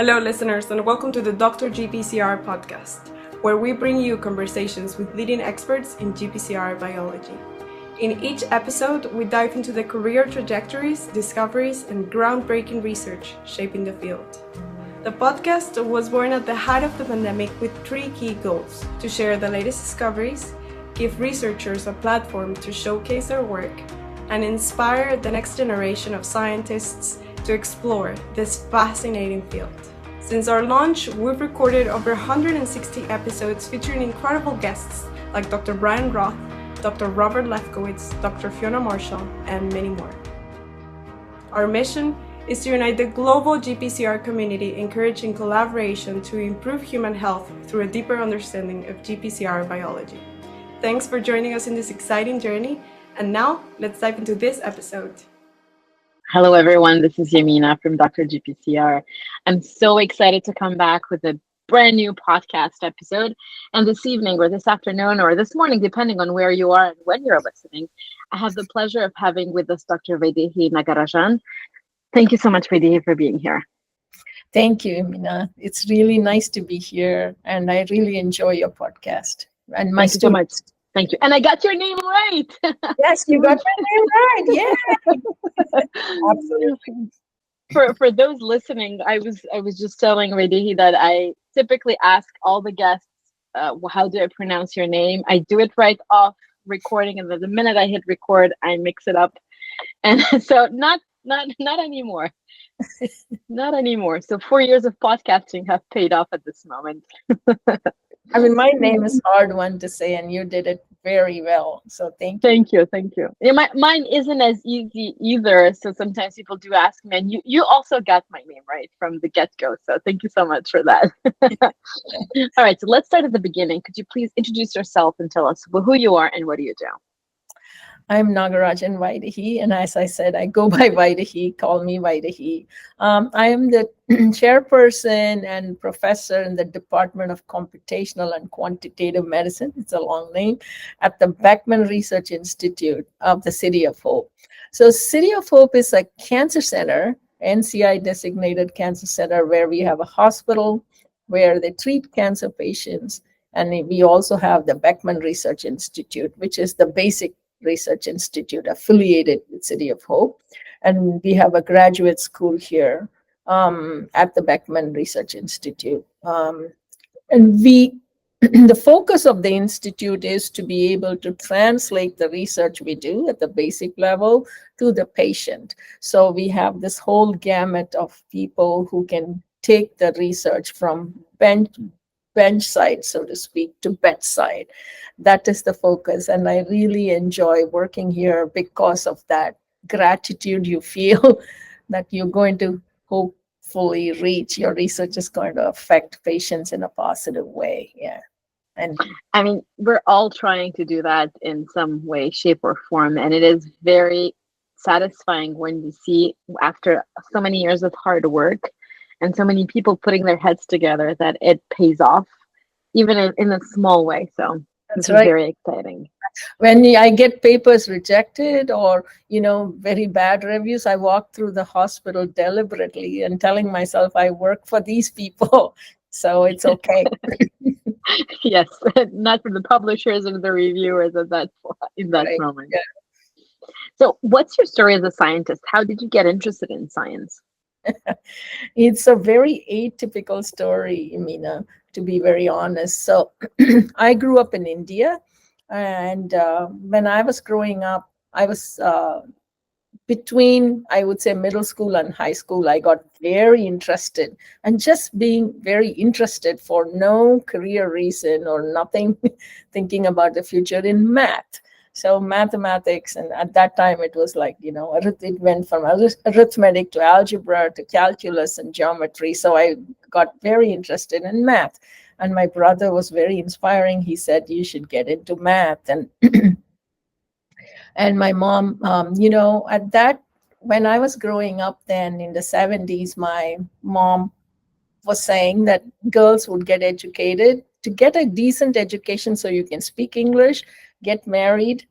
Hello, listeners, and welcome to the Dr. GPCR Podcast, where we bring you conversations with leading experts in GPCR biology. In each episode, we dive into the career trajectories, discoveries, and groundbreaking research shaping the field. The podcast was born at the height of the pandemic with three key goals: to share the latest discoveries, give researchers a platform to showcase their work, and inspire the next generation of scientists to explore this fascinating field. Since our launch, we've recorded over 160 episodes featuring incredible guests like Dr. Brian Roth, Dr. Robert Lefkowitz, Dr. Fiona Marshall, and many more. Our mission is to unite the global GPCR community, encouraging collaboration to improve human health through a deeper understanding of GPCR biology. Thanks for joining us in this exciting journey, and now let's dive into this episode. Hello, everyone. This is Yamina from Dr. GPCR. I'm so excited to come back with a brand new podcast episode. And this evening, or this afternoon, or this morning, depending on where you are and when you're listening, I have the pleasure of having with us Dr. Vaidehi Nagarajan. Thank you so much, Vaidehi, for being here. Thank you, Yamina. It's really nice to be here, and I really enjoy your podcast. And Thank you so much. Thank you. And I got your name right. Yes, you got my name right. Yeah. Absolutely. For those listening, I was just telling Vaidehi that I typically ask all the guests, how do I pronounce your name? I do it right off recording, and then the minute I hit record, I mix it up. And so not anymore. Not anymore. So 4 years of podcasting have paid off at this moment. I mean, my name is a hard one to say, and you did it very well. So thank you. Thank you. Yeah, mine isn't as easy either. So sometimes people do ask me, and you also got my name right from the get-go. So thank you so much for that. All right, so let's start at the beginning. Could you please introduce yourself and tell us who you are and what do you do? I'm Nagarajan Vaidehi, and as I said, I go by Vaidehi. Call me Vaidehi. I am the chairperson and professor in the Department of Computational and Quantitative Medicine. It's a long name, at the Beckman Research Institute of the City of Hope. So City of Hope is a cancer center, NCI designated cancer center, where we have a hospital where they treat cancer patients. And we also have the Beckman Research Institute, which is the basic research institute affiliated with City of Hope. And we have a graduate school here at the Beckman Research Institute. And the focus of the institute is to be able to translate the research we do at the basic level to the patient. So we have this whole gamut of people who can take the research from bench side, so to speak, to bedside. That is the focus. And I really enjoy working here because of that gratitude you feel that you're going to hopefully reach. Your research is going to affect patients in a positive way. Yeah. And I mean, we're all trying to do that in some way, shape, or form. And it is very satisfying when you see, after so many years of hard work, and so many people putting their heads together, that it pays off, even in a small way. So it's very exciting. When I get papers rejected or, very bad reviews, I walk through the hospital deliberately and telling myself I work for these people. So it's okay. Yes, not for the publishers and the reviewers in that moment. Yeah. So what's your story as a scientist? How did you get interested in science? It's a very atypical story, Yamina, to be very honest. So I grew up in India, and when I was growing up, I was between, I would say, middle school and high school. I got very interested, and just being very interested for no career reason or nothing, thinking about the future, in math. So mathematics, and at that time it was like, it went from arithmetic to algebra to calculus and geometry. So I got very interested in math. And my brother was very inspiring. He said, you should get into math. And and my mom, when I was growing up then in the 70s, my mom was saying that girls would get educated to get a decent education so you can speak English, get married,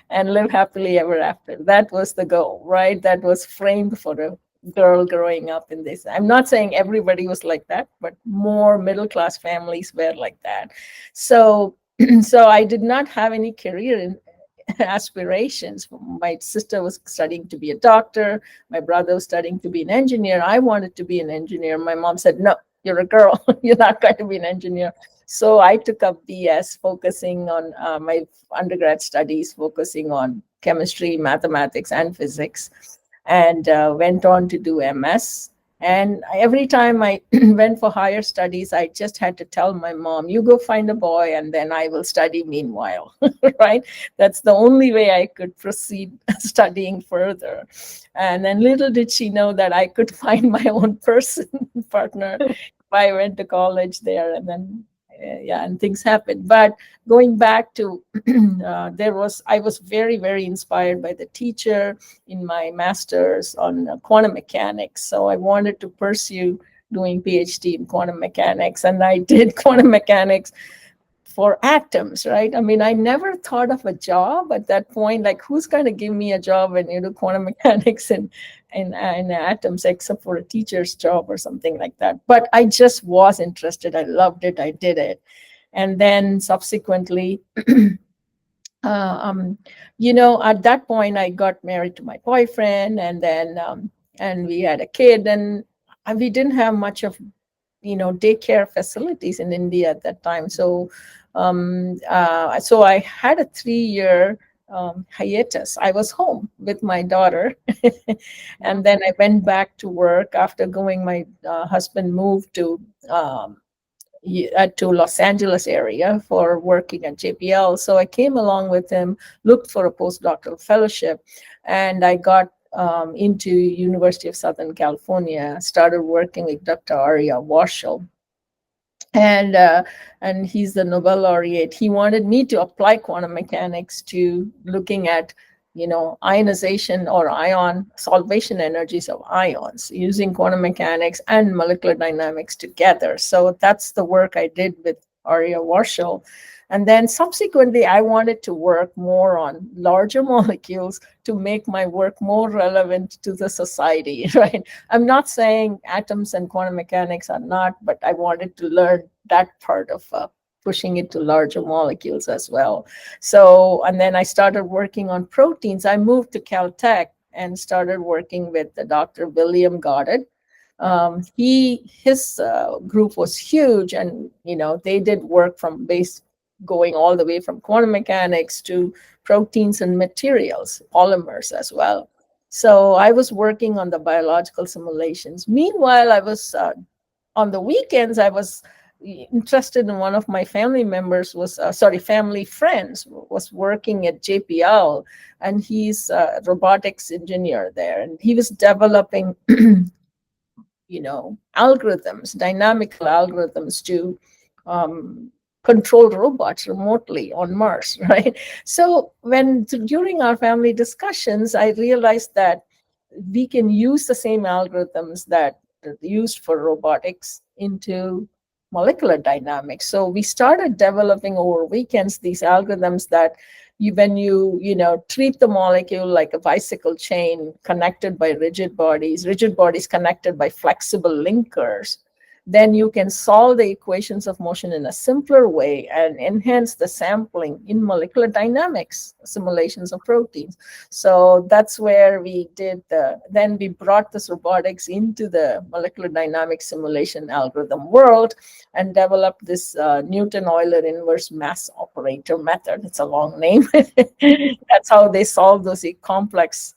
and live happily ever after. That was the goal, right? That was framed for girl growing up in this. I'm not saying everybody was like that, but more middle class families were like that. So, so I did not have any career in aspirations. My sister was studying to be a doctor. My brother was studying to be an engineer. I wanted to be an engineer. My mom said, "No, you're a girl. You're not going to be an engineer." So I took up BS, focusing on my undergrad studies, focusing on chemistry, mathematics, and physics, and went on to do MS. And every time I went for higher studies, I just had to tell my mom, "You go find a boy, and then I will study meanwhile." Right? That's the only way I could proceed studying further. And then little did she know that I could find my own person, partner, if I went to college there. And then, yeah, and things happened. But going back to, I was very, very inspired by the teacher in my master's on quantum mechanics. So I wanted to pursue doing PhD in quantum mechanics, and I did quantum mechanics for atoms, right? I mean, I never thought of a job at that point. Like, who's going to give me a job when you do quantum mechanics and atoms, except for a teacher's job or something like that? But I just was interested. I loved it. I did it. And then subsequently, at that point, I got married to my boyfriend, and then and we had a kid, and we didn't have much of daycare facilities in India at that time. So so I had a 3-year hiatus. I was home with my daughter, and then I went back to work after going. My husband moved to Los Angeles area for working at JPL. So I came along with him, looked for a postdoctoral fellowship, and I got into University of Southern California, started working with Dr. Arya Warshel. And he's the Nobel laureate. He wanted me to apply quantum mechanics to looking at ionization or ion solvation energies of ions using quantum mechanics and molecular dynamics together. So that's the work I did with Arya Warshel. And then subsequently, I wanted to work more on larger molecules to make my work more relevant to the society, right? I'm not saying atoms and quantum mechanics are not, but I wanted to learn that part of pushing it to larger molecules as well. So, and then I started working on proteins. I moved to Caltech and started working with Dr. William Goddard. His group was huge, and they did work from going all the way from quantum mechanics to proteins and materials, polymers as well. So I was working on the biological simulations. Meanwhile, I was on the weekends, I was interested in one of my family friends was working at JPL, and he's a robotics engineer there. And he was developing, dynamical algorithms to control robots remotely on Mars, right? So during our family discussions, I realized that we can use the same algorithms that are used for robotics into molecular dynamics. So we started developing over weekends these algorithms that when you treat the molecule like a bicycle chain connected by rigid bodies connected by flexible linkers, then you can solve the equations of motion in a simpler way and enhance the sampling in molecular dynamics simulations of proteins. So that's where we did then we brought this robotics into the molecular dynamics simulation algorithm world and developed this Newton-Euler inverse mass operator method. It's a long name. That's how they solve those complex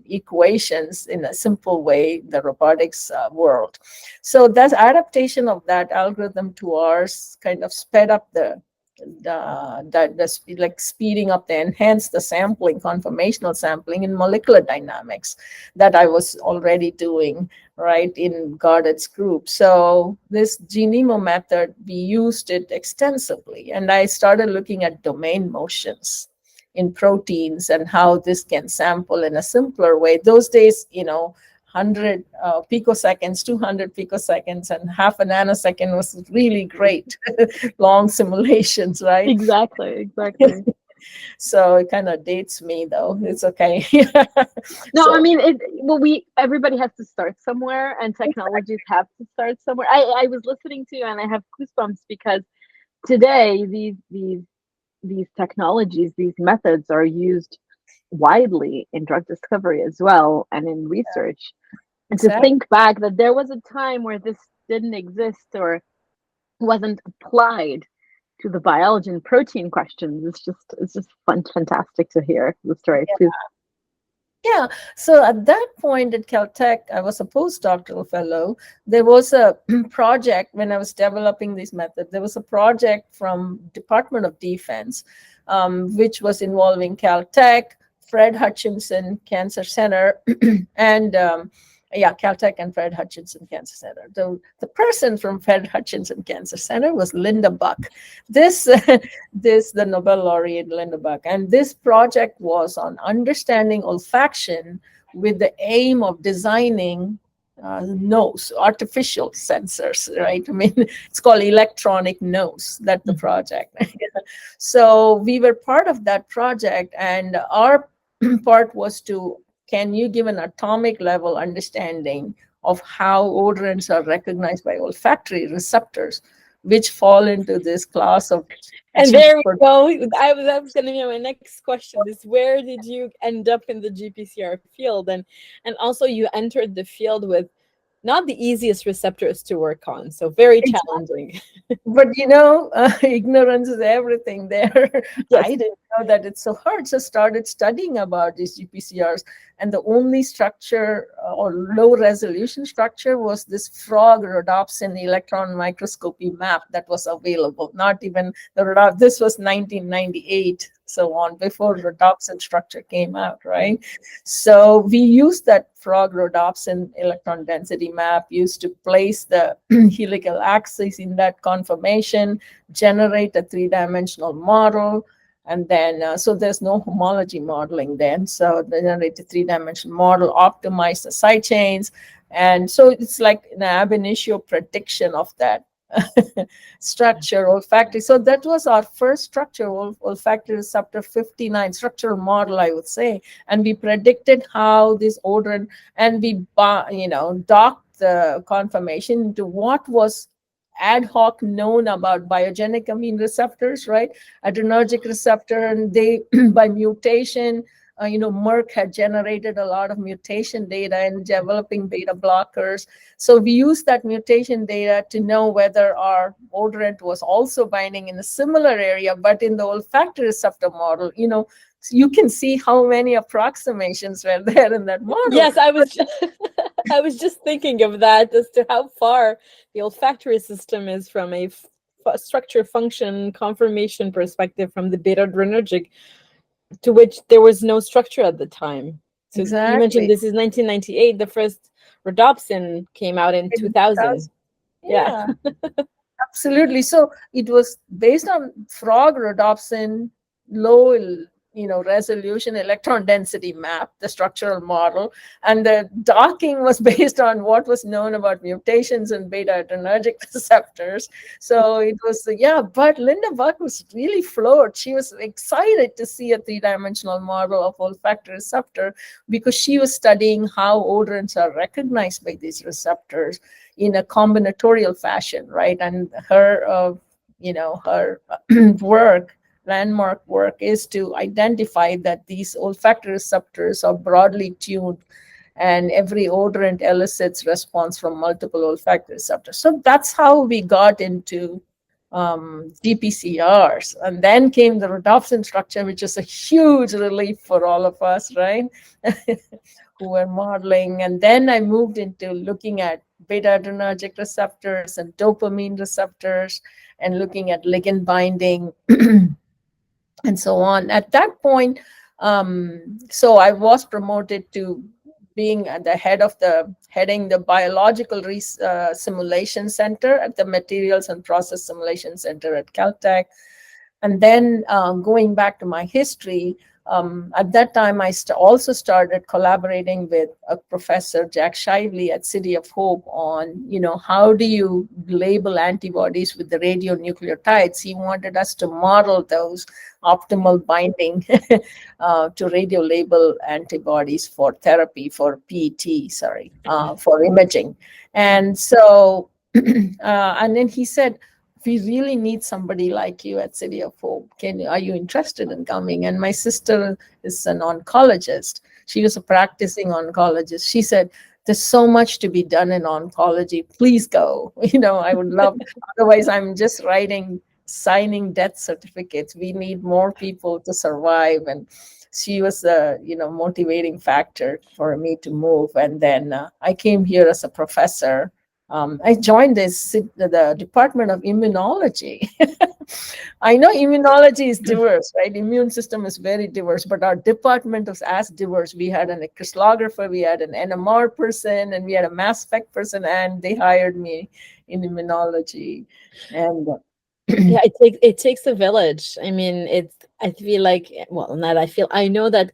equations in a simple way, the robotics world. So that adaptation of that algorithm to ours kind of sped up speeding up enhance the sampling, conformational sampling in molecular dynamics that I was already doing right in Goddard's group. So this GNEMO method, we used it extensively, and I started looking at domain motions in proteins and how this can sample in a simpler way. Those days, 100 picoseconds, 200 picoseconds, and half a nanosecond was really great. Long simulations, right? Exactly. So it kind of dates me, though. It's okay. No, I So mean it. Well, everybody has to start somewhere, and technologies have to start somewhere. I was listening to you, and I have goosebumps because today these technologies, these methods are used widely in drug discovery as well and in research. And to exactly. think back that there was a time where this didn't exist or wasn't applied to the biology and protein questions, it's just fantastic to hear the story. Please. Yeah. So at that point at Caltech, I was a postdoctoral fellow. There was a project when I was developing this method. There was a project from Department of Defense, which was involving Caltech, Fred Hutchinson Cancer Center, and Caltech and Fred Hutchinson Cancer Center. The person from Fred Hutchinson Cancer Center was Linda Buck. This the Nobel laureate Linda Buck, and this project was on understanding olfaction with the aim of designing nose, artificial sensors, right? I mean, it's called electronic nose, that's the project. So we were part of that project, and our part was to, can you give an atomic level understanding of how odorants are recognized by olfactory receptors, which fall into this class of And there we go. That was going to be my next question. Is where did you end up in the GPCR field, and also you entered the field with not the easiest receptors to work on, so very challenging. But ignorance is everything there. Yes. I didn't know that it's so hard. So started studying about these GPCRs, and the only structure or low resolution structure was this frog rhodopsin electron microscopy map that was available. Not even this was 1998, so on, before rhodopsin structure came out, right? So we used that frog rhodopsin electron density map, used to place the helical axis in that conformation, generate a three-dimensional model, and then so there's no homology modeling then. So they generate a three-dimensional model, optimize the side chains, and so it's like an ab initio prediction of that structure, olfactory. So that was our first structure, olfactory receptor 59 structural model, I would say. And we predicted how this odorant, and we docked the conformation into what was ad hoc known about biogenic amine receptors, right? Adrenergic receptor, and they by mutation, Merck had generated a lot of mutation data in developing beta blockers. So we used that mutation data to know whether our odorant was also binding in a similar area, but in the olfactory receptor model, you can see how many approximations were there in that model. Yes, I was just thinking of that, as to how far the olfactory system is from a structure function conformation perspective from the beta adrenergic, to which there was no structure at the time. So exactly. You mentioned this is 1998. The first rhodopsin came out in 2000. Yeah. Absolutely. So it was based on frog rhodopsin, low resolution electron density map, the structural model, and the docking was based on what was known about mutations in beta adrenergic receptors. So it was, but Linda Buck was really floored. She was excited to see a three-dimensional model of olfactory receptor, because she was studying how odorants are recognized by these receptors in a combinatorial fashion, right? And her work, landmark work, is to identify that these olfactory receptors are broadly tuned, and every odorant elicits response from multiple olfactory receptors. So that's how we got into GPCRs. And then came the rhodopsin structure, which is a huge relief for all of us, right? Who were modeling. And then I moved into looking at beta adrenergic receptors and dopamine receptors, and looking at ligand binding and so on. At that point, so I was promoted to being at the heading the biological simulation center at the Materials and Process Simulation Center at Caltech. And then going back to my history, At that time, I also started collaborating with a professor, Jack Shively at City of Hope, on, how do you label antibodies with the radionucleotides. He wanted us to model those optimal binding to radio label antibodies for therapy, for PET, for imaging. And so, and then he said, we really need somebody like you at City of Hope. Are you interested in coming? And my sister is an oncologist. She was a practicing oncologist. She said, there's so much to be done in oncology. Please go. I would love, otherwise I'm just signing death certificates. We need more people to survive. And she was a, motivating factor for me to move. And then I came here as a professor. I joined the Department of Immunology. I know immunology is diverse, right? Immune system is very diverse, but our department was as diverse. We had an crystallographer, we had an NMR person, and we had a mass spec person, and they hired me in immunology. And yeah, it takes a village. I mean, I feel like, well, not I feel, I know that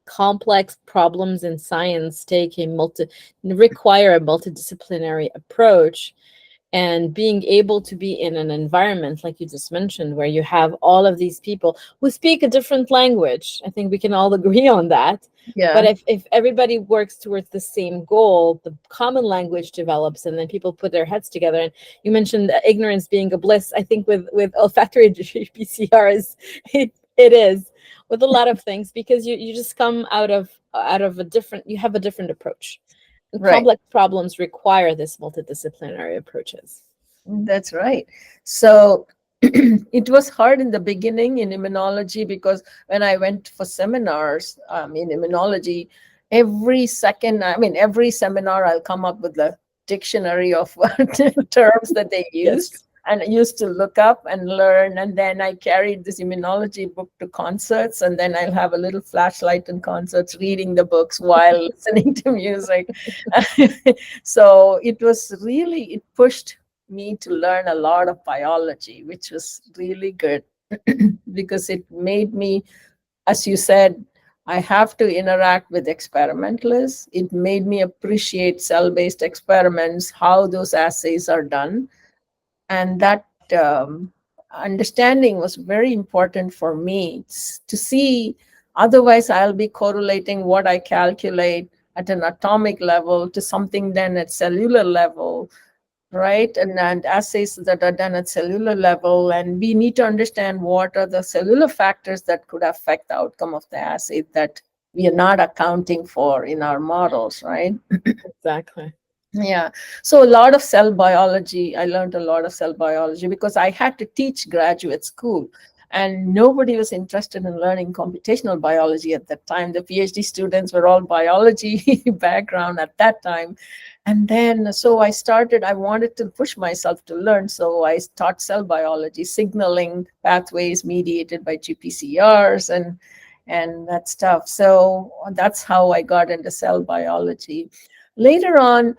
complex problems in science require a multidisciplinary approach, and being able to be in an environment like you just mentioned, where you have all of these people who speak a different language. I think we can all agree on that. yeah, But if everybody works towards the same goal, the common language develops, and then people put their heads together. And you mentioned ignorance being a bliss. I think with olfactory GPCRs, it is with a lot of things, because you just come out of a different, you have a different approach. And right. complex problems require this multidisciplinary approaches. That's right. So it was hard in the beginning in immunology, because when I went for seminars in immunology, every seminar I'll come up with a dictionary of terms that they use. Yes. And I used to look up and learn. And then I carried this immunology book to concerts. And then I'll have a little flashlight in concerts, reading the books while listening to music. So it pushed me to learn a lot of biology, which was really good because it made me, as you said, I have to interact with experimentalists. It made me appreciate cell-based experiments, how those assays are done. And that understanding was very important for me to see. Otherwise, I'll be correlating what I calculate at an atomic level to something done at cellular level, right? And assays that are done at cellular level. And we need to understand what are the cellular factors that could affect the outcome of the assay that we are not accounting for in our models, right? Exactly. Yeah. So a lot of cell biology, I learned a lot of cell biology because I had to teach graduate school, and nobody was interested in learning computational biology at that time. The PhD students were all biology background at that time. And then, so I wanted to push myself to learn. So I taught cell biology, signaling pathways mediated by GPCRs and that stuff. So that's how I got into cell biology. Later on,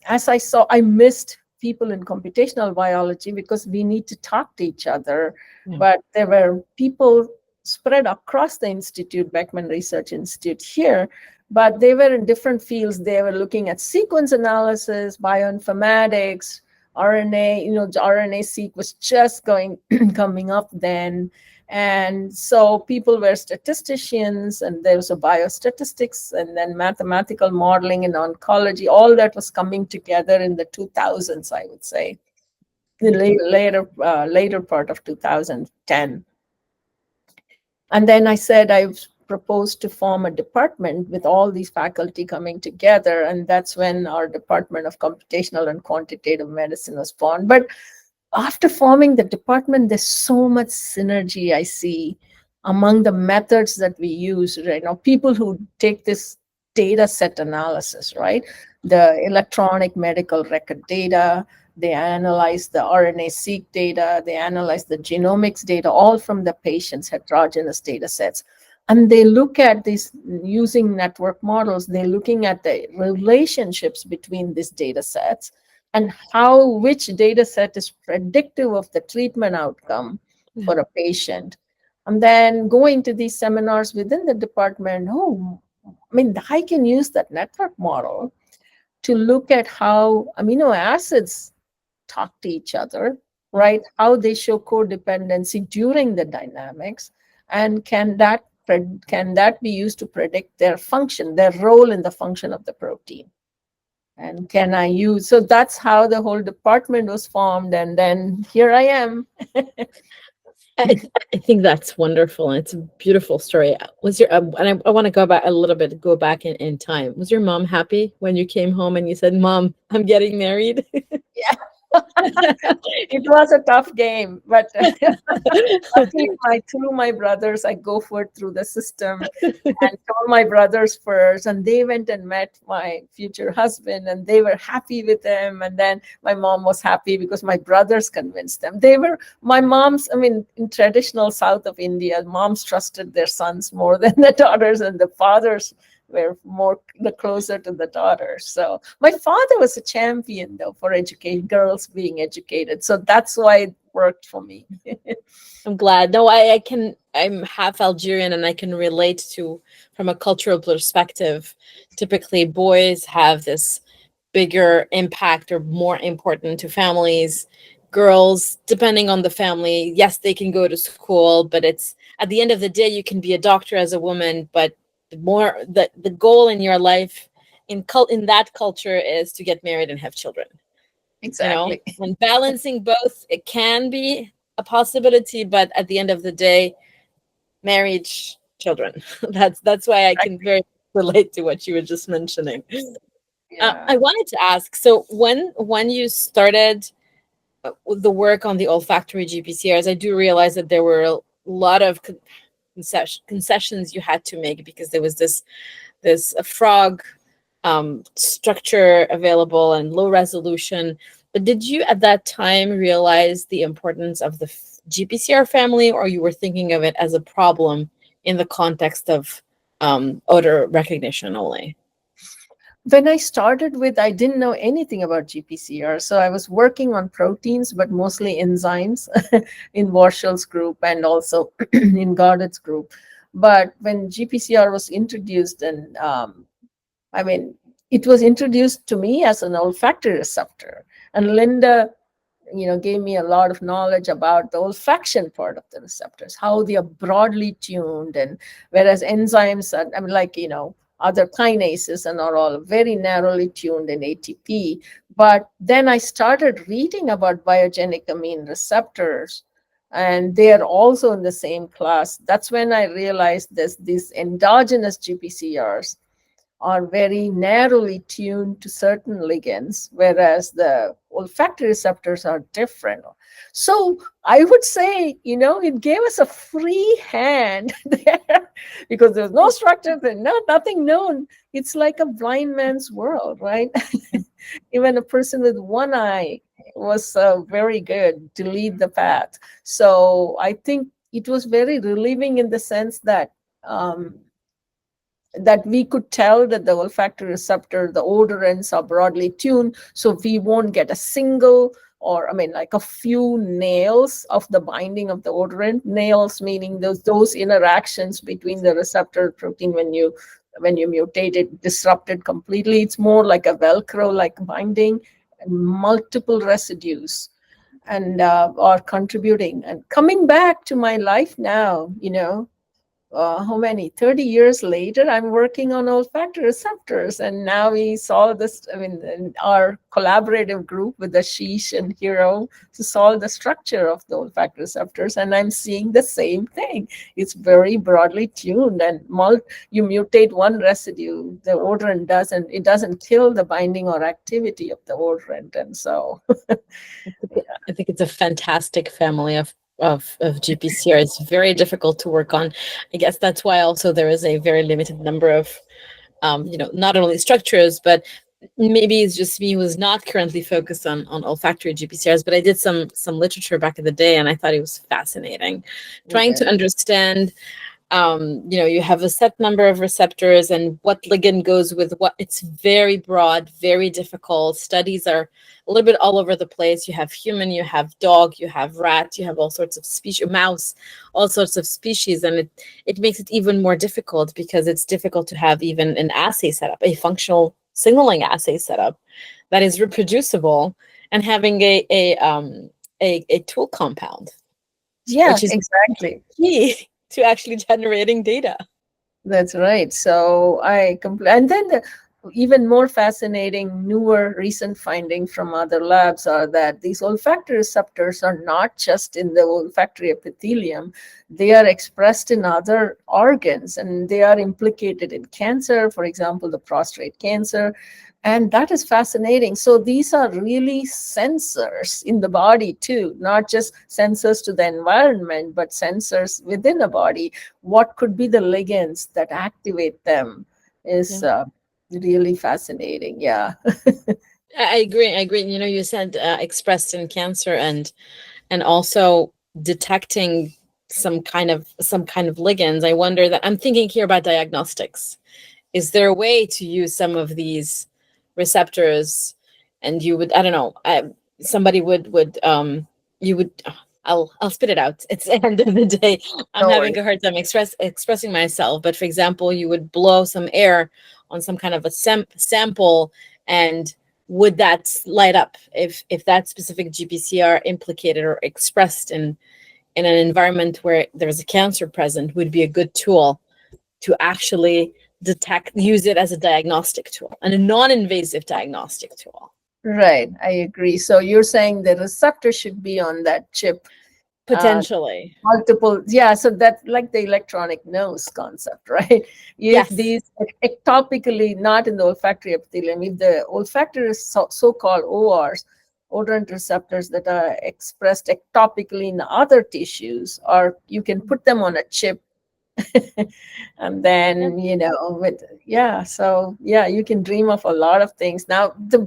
as I missed people in computational biology because we need to talk to each other. Yeah. But there were people spread across the institute, Beckman Research Institute here, but they were in different fields. They were looking at sequence analysis, bioinformatics, RNA. The RNA-seq was just coming up then. And so people were statisticians, and there was a biostatistics, and then mathematical modeling and oncology. All that was coming together in the 2000s, I would say, the later part of 2010. And then I said I proposed to form a department with all these faculty coming together, and that's when our Department of Computational and Quantitative Medicine was formed. But after forming the department, there's so much synergy I see among the methods that we use right now. People who take this data set analysis, right? The electronic medical record data, they analyze the RNA-seq data, they analyze the genomics data, all from the patient's heterogeneous data sets. And they look at these using network models, they're looking at the relationships between these data sets and which data set is predictive of the treatment outcome for a patient. And then going to these seminars within the department, I can use that network model to look at how amino acids talk to each other, right? How they show codependency during the dynamics, and can that be used to predict their function, their role in the function of the protein? And can I use, so that's how the whole department was formed, and then here I am. I think that's wonderful, and it's a beautiful story. Was your and I want to go back a little bit, go back in time. Was your mom happy when you came home and you said, "Mom, I'm getting married"? Yeah. It was a tough game, but through my brothers, I go through the system and told my brothers first, and they went and met my future husband, and they were happy with him. And then my mom was happy because my brothers convinced them. My mom's, in traditional South of India, moms trusted their sons more than the daughters, and the fathers were the closer to the daughters. So my father was a champion, though, for educating girls being educated. So that's why it worked for me. I'm glad. No, I'm half Algerian, and I can relate to, from a cultural perspective, typically boys have this bigger impact or more important to families. Girls, depending on the family, yes, they can go to school, but it's at the end of the day, you can be a doctor as a woman, but the goal in your life in that culture is to get married and have children. Exactly. And balancing both, it can be a possibility, but at the end of the day, marriage, children. That's why I can very relate to what you were just mentioning. Yeah. I wanted to ask, so when you started the work on the olfactory GPCRs, I do realize that there were a lot of concessions you had to make, because there was this frog structure available and low resolution. But did you at that time realize the importance of the GPCR family, or you were thinking of it as a problem in the context of odor recognition only? When I started I didn't know anything about GPCR. So I was working on proteins, but mostly enzymes in Warshall's group and also in Gardet's group. But when GPCR was introduced, and it was introduced to me as an olfactory receptor. And Linda, gave me a lot of knowledge about the olfaction part of the receptors, how they are broadly tuned. And whereas enzymes are, other kinases and are all very narrowly tuned in ATP. But then I started reading about biogenic amine receptors, and they are also in the same class. That's when I realized these endogenous GPCRs are very narrowly tuned to certain ligands, whereas the olfactory receptors are different. So I would say, it gave us a free hand there, because there's no structure, there's nothing known. It's like a blind man's world, right? Even a person with one eye was very good to lead the path. So I think it was very relieving in the sense that we could tell that the olfactory receptor, the odorants are broadly tuned, so we won't get a single, or like a few nails of the binding of the odorant. Nails meaning those interactions between the receptor protein when you mutate it, disrupted completely. It's more like a Velcro-like binding, and multiple residues and are contributing. And coming back to my life now, how many 30 years later, I'm working on olfactory receptors, and now we solve this, in our collaborative group with Ashish and Hero, to solve the structure of the olfactory receptors, and I'm seeing the same thing. It's very broadly tuned, and you mutate one residue, the odorant doesn't kill the binding or activity of the odorant. And so I think it's a fantastic family of GPCR. It's very difficult to work on. I guess that's why also there is a very limited number of, not only structures, but maybe it's just me who's not currently focused on olfactory GPCRs, but I did some literature back in the day, and I thought it was fascinating, trying to understand You have a set number of receptors and what ligand goes with what. It's very broad, very difficult. Studies are a little bit all over the place. You have human, you have dog, you have rat, you have all sorts of species, mouse, all sorts of species. And it makes it even more difficult because it's difficult to have even an assay setup, a functional signaling assay setup that is reproducible and having a tool compound, Yeah, which is exactly. key to actually generating data. That's right. So and then even more fascinating, newer, recent finding from other labs are that these olfactory receptors are not just in the olfactory epithelium; they are expressed in other organs, and they are implicated in cancer, for example, the prostate cancer. And that is fascinating. So these are really sensors in the body too, not just sensors to the environment, but sensors within a body. What could be the ligands that activate them is really fascinating. Yeah. I agree. I agree. You said expressed in cancer and also detecting some kind of ligands. I wonder that I'm thinking here about diagnostics. Is there a way to use some of these receptors, and you would, I don't know, somebody would you would I'll spit it out. It's the end of the day. I'm No having worries. a hard time expressing myself. But for example, you would blow some air on some kind of a sample, and would that light up if that specific GPCR implicated or expressed in an environment where there's a cancer present would be a good tool to actually use it as a diagnostic tool and a non-invasive diagnostic tool. Right. I agree. So you're saying the receptor should be on that chip. Potentially. Multiple, yeah, so that's like the electronic nose concept, right? If Yes. these ectopically, not in the olfactory epithelium, if the olfactory so-called ORs, odorant receptors that are expressed ectopically in other tissues, or you can put them on a chip and Yeah. then so yeah, you can dream of a lot of things. Now the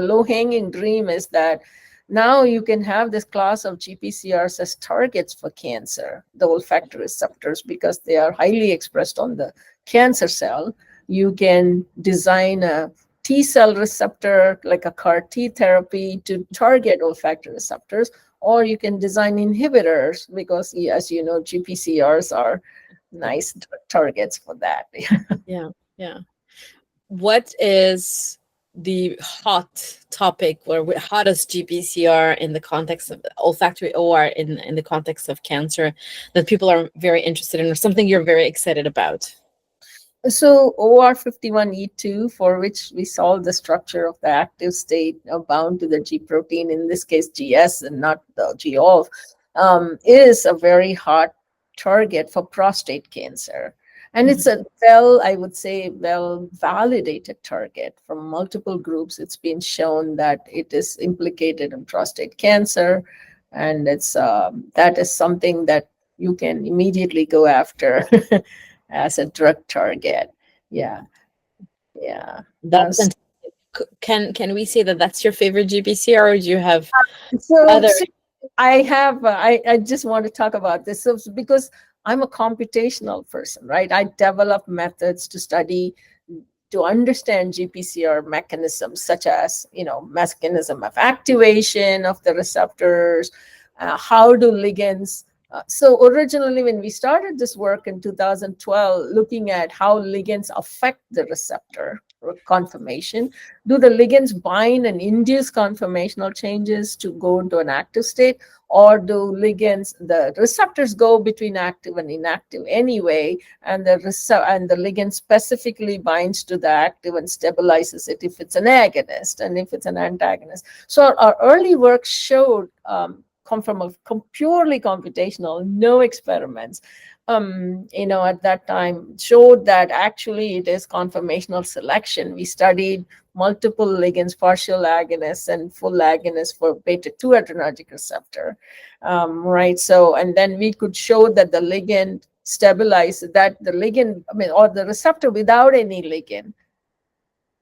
low hanging dream is that now you can have this class of GPCRs as targets for cancer, the olfactory receptors, because they are highly expressed on the cancer cell. You can design a T cell receptor, like a CAR T therapy, to target olfactory receptors, or you can design inhibitors because, as you know, GPCRs are nice targets for that. Yeah. Yeah. What is the hot topic or hottest GPCR in the context of olfactory OR in the context of cancer that people are very interested in, or something you're very excited about? So OR51E2, for which we solve the structure of the active state bound to the G protein, in this case GS and not the GOLF, is a very hot target for prostate cancer. And it's a I would say, well validated target from multiple groups. It's been shown that it is implicated in prostate cancer. And that is something that you can immediately go after as a drug target. Yeah, yeah. That's fantastic. Can we say that that's your favorite GPCR, or do you have So, other? I just want to talk about this. So, because I'm a computational person, right? I develop methods to understand GPCR mechanisms, such as, mechanism of activation of the receptors, how do ligands. So originally, when we started this work in 2012, looking at how ligands affect the receptor conformation, do the ligands bind and induce conformational changes to go into an active state, or do the receptors go between active and inactive anyway, and the ligand specifically binds to the active and stabilizes it if it's an agonist and if it's an antagonist. So our early work showed, come from a purely computational, no experiments, at that time, showed that actually it is conformational selection. We studied multiple ligands, partial agonists and full agonists for beta-2 adrenergic receptor, right? So, and then we could show that the ligand stabilizes, that the ligand, or the receptor without any ligand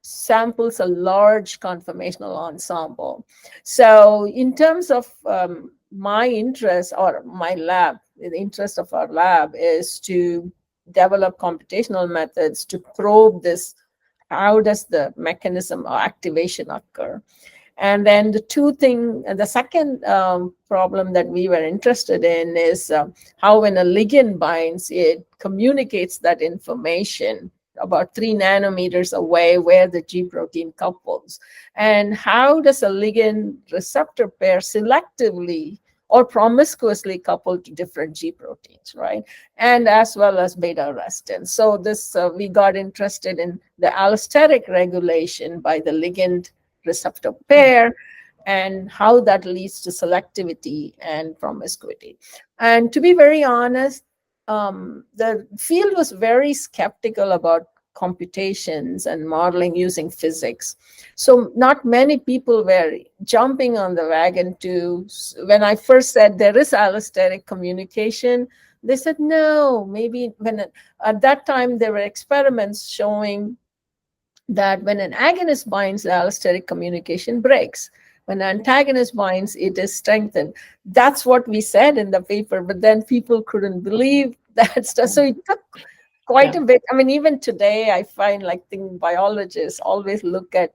samples a large conformational ensemble. So in terms of my interest, or my lab, the interest of our lab is to develop computational methods to probe this. How does the mechanism or activation occur? And then the second problem that we were interested in is how when a ligand binds, it communicates that information about 3 nanometers away where the G protein couples. And how does a ligand receptor pair selectively or promiscuously couple to different G proteins, right? And as well as beta arrestin. So this we got interested in the allosteric regulation by the ligand receptor pair and how that leads to selectivity and promiscuity. And to be very honest, the field was very skeptical about computations and modeling using physics. So not many people were jumping on the wagon to, when I first said there is allosteric communication, they said, no, maybe at that time there were experiments showing that when an agonist binds, the allosteric communication breaks. When an antagonist binds, it is strengthened. That's what we said in the paper, but then people couldn't believe that stuff. So it took quite a bit. I mean, even today, I find biologists always look at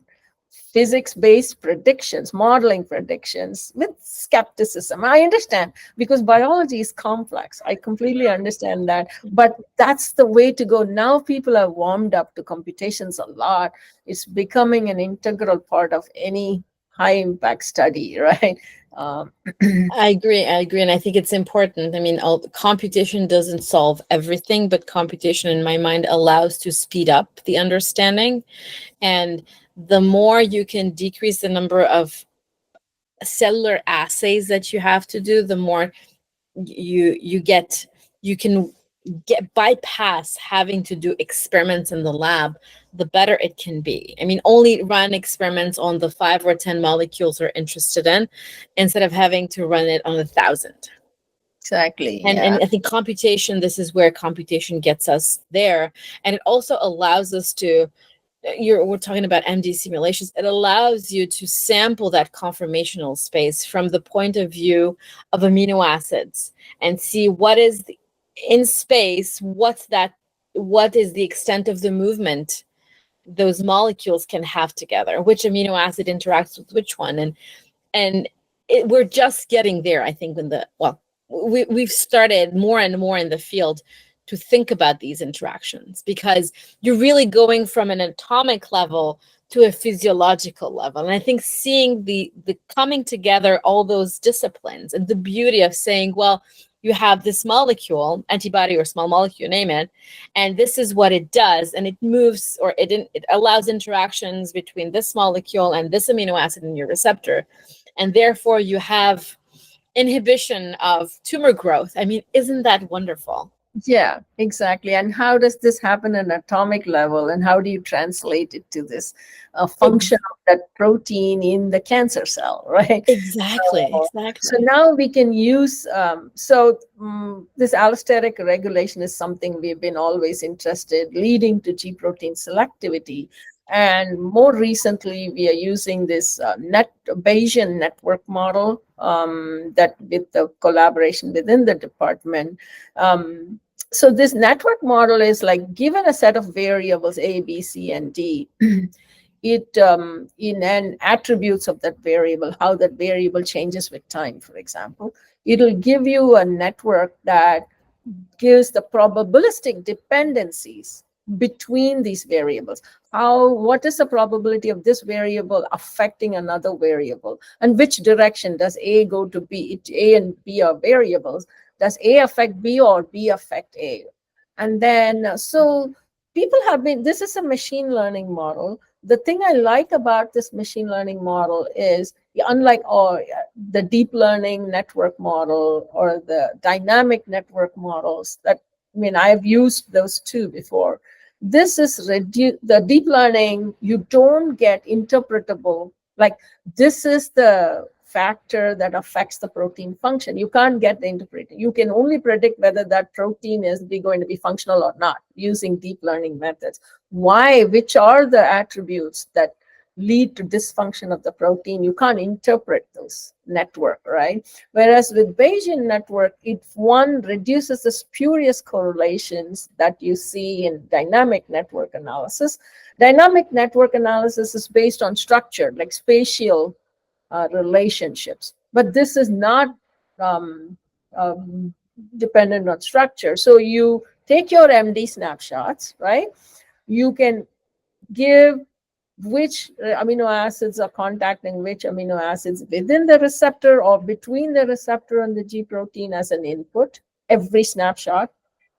physics-based predictions, modeling predictions with skepticism. I understand because biology is complex. I completely understand that, but that's the way to go. Now people are warmed up to computations a lot. It's becoming an integral part of any high-impact study, right? I agree. And I think it's important. I mean, computation doesn't solve everything, but computation in my mind allows to speed up the understanding. And the more you can decrease the number of cellular assays that you have to do, the more you can bypass having to do experiments in the lab, the better it can be. I mean, only run experiments on the 5 or 10 molecules you're interested in instead of having to run it on 1,000. Exactly. And I think this is where computation gets us there. And it also allows us to, we're talking about MD simulations, it allows you to sample that conformational space from the point of view of amino acids and see what is in space, what is the extent of the movement those molecules can have together, which amino acid interacts with which one. And we're just getting there, I think, we've started more and more in the field to think about these interactions, because you're really going from an atomic level to a physiological level. And I think seeing the coming together, all those disciplines, and the beauty of saying, well, you have this molecule, antibody or small molecule, name it, and this is what it does, and it moves, or it allows interactions between this molecule and this amino acid in your receptor, and therefore you have inhibition of tumor growth. I mean, isn't that wonderful? Yeah, exactly. And how does this happen at an atomic level? And how do you translate it to this function of that protein in the cancer cell, right? Exactly. So now we can use, this allosteric regulation is something we've been always interested, leading to G protein selectivity. And more recently, we are using this Bayesian network model that with the collaboration within the department. So this network model is like, given a set of variables A, B, C, and D, in attributes of that variable, how that variable changes with time, for example, it'll give you a network that gives the probabilistic dependencies between these variables. What is the probability of this variable affecting another variable? And which direction does A go to B? A and B are variables. Does A affect B or B affect A? And then, so people have been, this is a machine learning model. The thing I like about this machine learning model is, unlike the deep learning network model or the dynamic network models I've used those two before. This is the deep learning, you don't get interpretable, like this is the factor that affects the protein function. You can't get the interpretation. You can only predict whether that protein is going to be functional or not using deep learning methods. Why? Which are the attributes that lead to dysfunction of the protein, you can't interpret those network, right? Whereas with Bayesian network, if one reduces the spurious correlations that you see in dynamic network analysis. Dynamic network analysis is based on structure, like spatial relationships, but this is not um, um, dependent on structure. So you take your MD snapshots, right? You can give which amino acids are contacting which amino acids within the receptor or between the receptor and the G protein as an input every snapshot.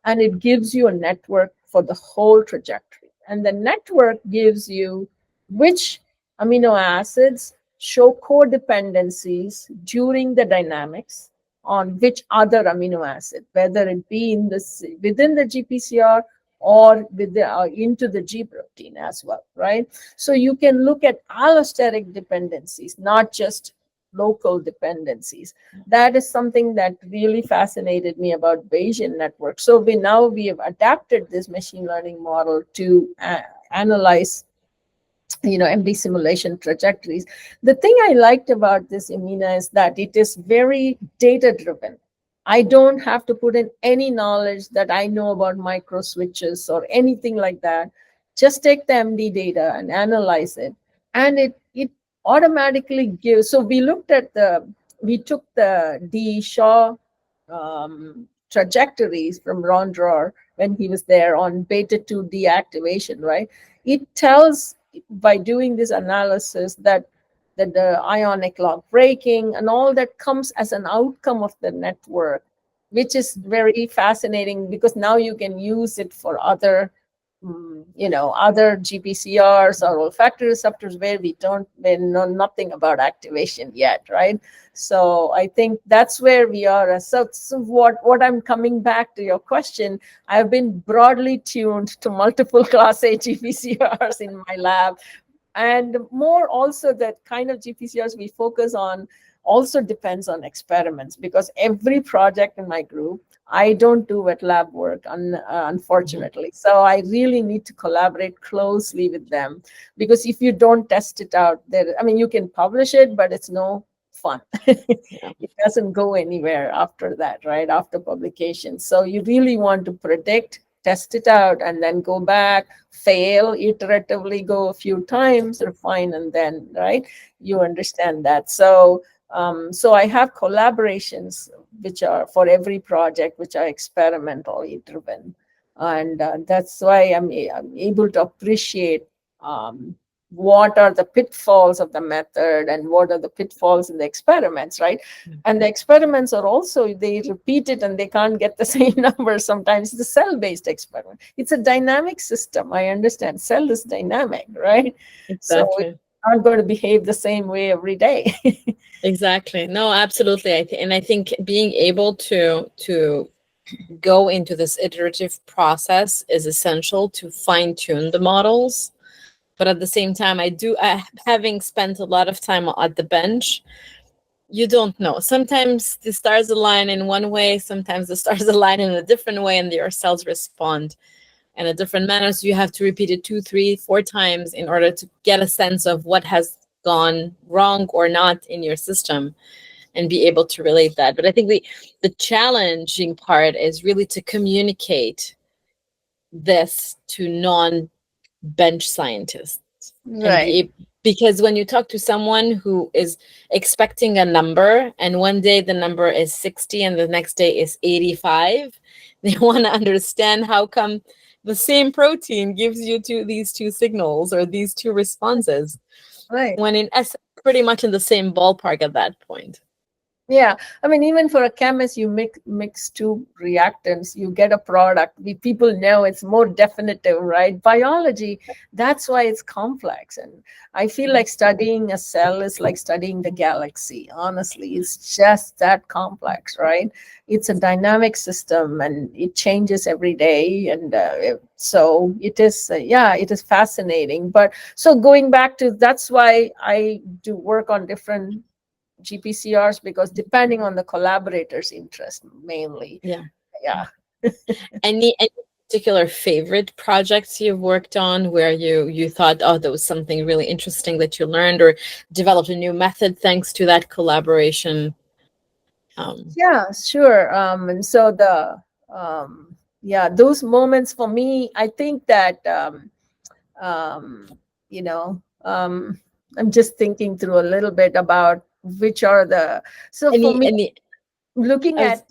And it gives you a network for the whole trajectory. And the network gives you which amino acids show codependencies during the dynamics on which other amino acid, whether it be in this within the GPCR or with the, into the G protein as well, right? So you can look at allosteric dependencies, not just local dependencies. That is something that really fascinated me about Bayesian networks. So we have adapted this machine learning model to analyze MD simulation trajectories. The thing I liked about this, Amina, is that it is very data driven. I don't have to put in any knowledge that I know about micro switches or anything like that. Just take the MD data and analyze it. And it automatically gives. So we took the D. Shaw trajectories from Ron Dror when he was there on beta 2 deactivation, right? It tells by doing this analysis that the ionic log breaking and all that comes as an outcome of the network, which is very fascinating because now you can use it for other other GPCRs or olfactory receptors where we know nothing about activation yet, right? So I think that's where we are. So what I'm coming back to your question, I've been broadly tuned to multiple class A GPCRs in my lab, and more also that kind of GPCRs we focus on also depends on experiments, because every project in my group, I don't do wet lab work, unfortunately. So I really need to collaborate closely with them, because if you don't test it out, you can publish it, but it's no fun. It doesn't go anywhere after that, right? After publication. So you really want to predict, test it out, and then go back, fail, iteratively go a few times, refine, and then, right, you understand that. So I have collaborations which are for every project, which are experimentally driven. And that's why I'm able to appreciate what are the pitfalls of the method and what are the pitfalls in the experiments, right? And the experiments are also, they repeat it and they can't get the same number sometimes. The cell-based experiment, it's a dynamic system. I understand cell is dynamic, right? Exactly. So it's not going to behave the same way every day. Exactly. No, absolutely. I think being able to go into this iterative process is essential to fine tune the models. But at the same time, having spent a lot of time at the bench, you don't know. Sometimes the stars align in one way, sometimes the stars align in a different way, and your cells respond in a different manner. So you have to repeat it 2, 3, 4 times in order to get a sense of what has gone wrong or not in your system and be able to relate that. But I think the challenging part is really to communicate this to non-bench scientists. Right. Because when you talk to someone who is expecting a number and one day the number is 60 and the next day is 85, they want to understand how come the same protein gives you these two signals or these two responses, Right. when in essence pretty much in the same ballpark at that point. Yeah, even for a chemist, you mix two reactants, you get a product. People know it's more definitive, right? Biology, that's why it's complex. And I feel like studying a cell is like studying the galaxy. Honestly, it's just that complex, right? It's a dynamic system and it changes every day. And so it is, it is fascinating. But so going back to, that's why I do work on different GPCRs, because depending on the collaborator's interest mainly. Yeah. Yeah. And particular favorite projects you've worked on where you thought, oh, that was something really interesting that you learned or developed a new method thanks to that collaboration? Yeah, sure. And so those moments for me, I think that, um, you know, I'm just thinking through a little bit about which are so for me, Any, looking I was, at,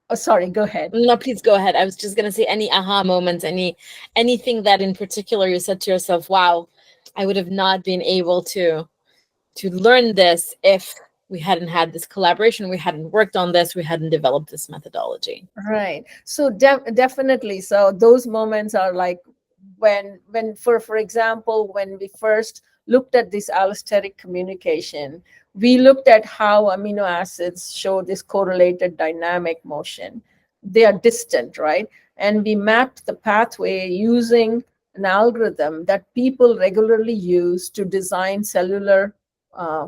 oh, sorry, go ahead. no, please go ahead. I was just gonna say any aha moments, anything that in particular you said to yourself, wow, I would have not been able to learn this if we hadn't had this collaboration, we hadn't worked on this, we hadn't developed this methodology. Right. So definitely. So those moments are like when for example, when we first looked at this allosteric communication, we looked at how amino acids show this correlated dynamic motion. They are distant, right? And we mapped the pathway using an algorithm that people regularly use to design cellular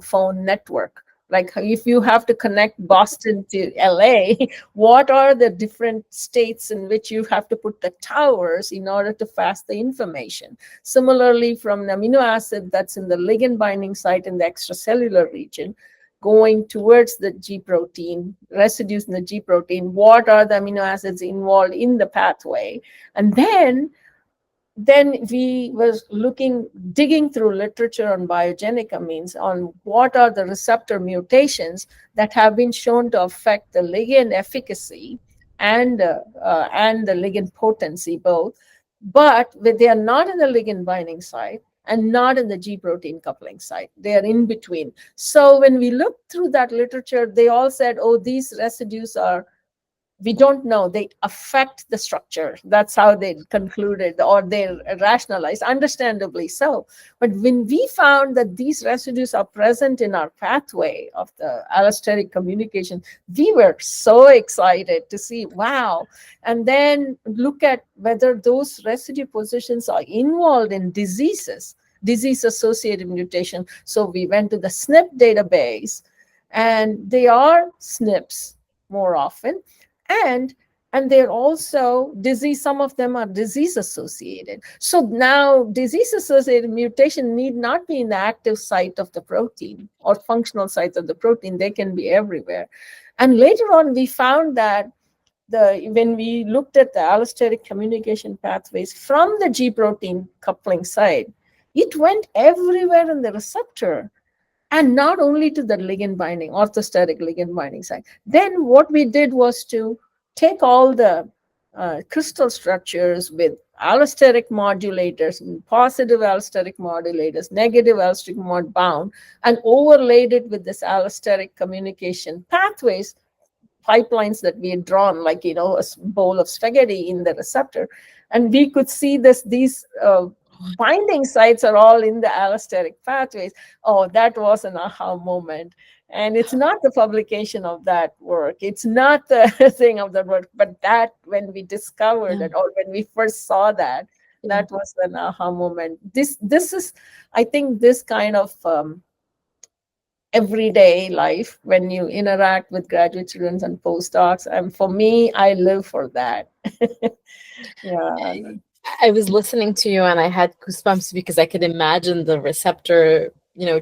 phone network. Like if you have to connect Boston to LA, what are the different states in which you have to put the towers in order to pass the information? Similarly, from an amino acid that's in the ligand binding site in the extracellular region, going towards the G protein, residues in the G protein, what are the amino acids involved in the pathway? And then we was digging through literature on biogenic amines on what are the receptor mutations that have been shown to affect the ligand efficacy and the ligand potency both, but they are not in the ligand binding site and not in the G protein coupling site. They are in between. So when we looked through that literature, they all said, oh, these residues are, we don't know, they affect the structure. That's how they concluded, or they rationalized, understandably so. But when we found that these residues are present in our pathway of the allosteric communication, we were so excited to see, wow. And then look at whether those residue positions are involved in disease associated mutation. So we went to the SNP database, and they are SNPs more often, and they're also disease. Some of them are disease associated. So now disease associated mutation need not be in the active site of the protein or functional sites of the protein. They can be everywhere. And later on we found that when we looked at the allosteric communication pathways from the G protein coupling site, it went everywhere in the receptor, and not only to the ligand binding, orthosteric ligand binding site. Then what we did was to take all the crystal structures with allosteric modulators, positive allosteric modulators, negative allosteric mod bound, and overlaid it with this allosteric communication pathways pipelines that we had drawn, like, a bowl of spaghetti in the receptor. And we could see these binding sites are all in the allosteric pathways. Oh, that was an aha moment. And it's not the publication of that work. It's not the thing of that work, but that when we discovered it, or when we first saw that, that was an aha moment. This is, I think, this kind of everyday life when you interact with graduate students and postdocs. And for me, I live for that. Yeah. I was listening to you and I had goosebumps because I could imagine the receptor,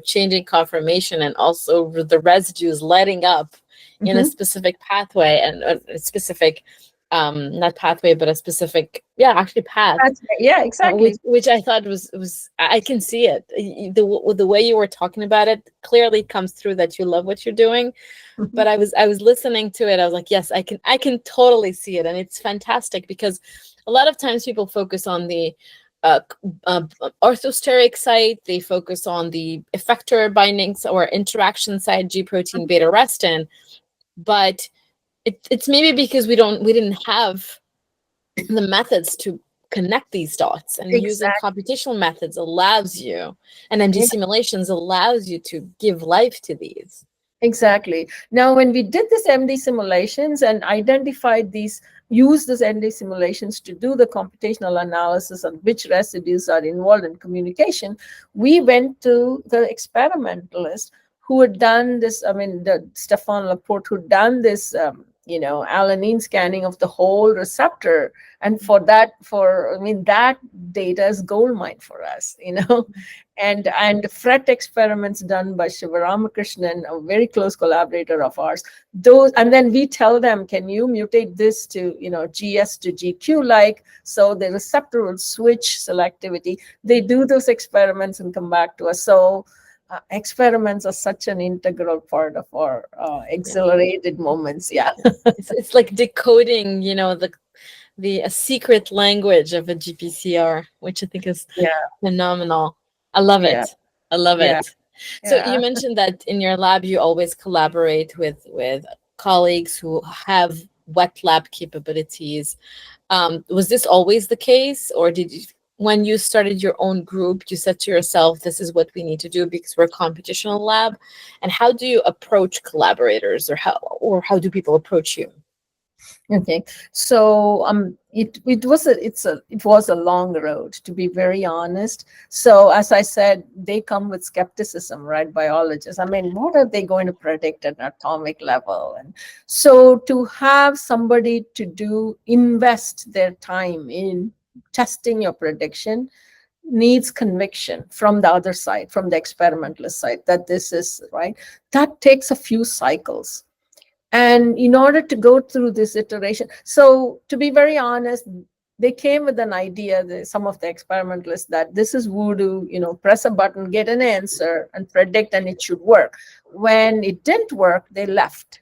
changing conformation, and also the residues lighting up in a specific pathway, and a specific, not pathway, but a specific, actually path. Yeah, exactly. Which I thought was I can see it. The way you were talking about it clearly comes through that you love what you're doing. But I was listening to it. I was like, yes, I can totally see it, and it's fantastic because a lot of times people focus on the orthosteric site, they focus on the effector bindings or interaction site, G protein, beta arrestin, but it's maybe because we didn't have the methods to connect these dots, and using computational methods allows you, and MD simulations allows you to give life to these. Exactly. Now, when we did this MD simulations and identified use this MD simulations to do the computational analysis on which residues are involved in communication, we went to the experimentalist who had done this, the Stefan Laporte, who had done this alanine scanning of the whole receptor. And that data is gold mine for us. And FRET experiments done by Shivaramakrishnan, a very close collaborator of ours, and then we tell them, can you mutate this to, GS to GQ like, so the receptor will switch selectivity. They do those experiments and come back to us. So experiments are such an integral part of our accelerated moments. Yeah. It's like decoding, the secret language of a GPCR, which I think is phenomenal. I love Yeah. it. I love Yeah. it. So Yeah. you mentioned that in your lab you always collaborate with colleagues who have wet lab capabilities. Was this always the case, or did you, when you started your own group, you said to yourself, this is what we need to do because we're a computational lab? And how do you approach collaborators, or how do people approach you? Okay, so it was a long road, to be very honest. So as I said, they come with skepticism, right? Biologists. I mean, what are they going to predict at an atomic level? And so to have somebody to invest their time in testing your prediction needs conviction from the other side, from the experimentalist side, that this is right. That takes a few cycles. And in order to go through this iteration, so to be very honest, they came with an idea, some of the experimentalists, that this is voodoo, press a button, get an answer, and predict, and it should work. When it didn't work, they left.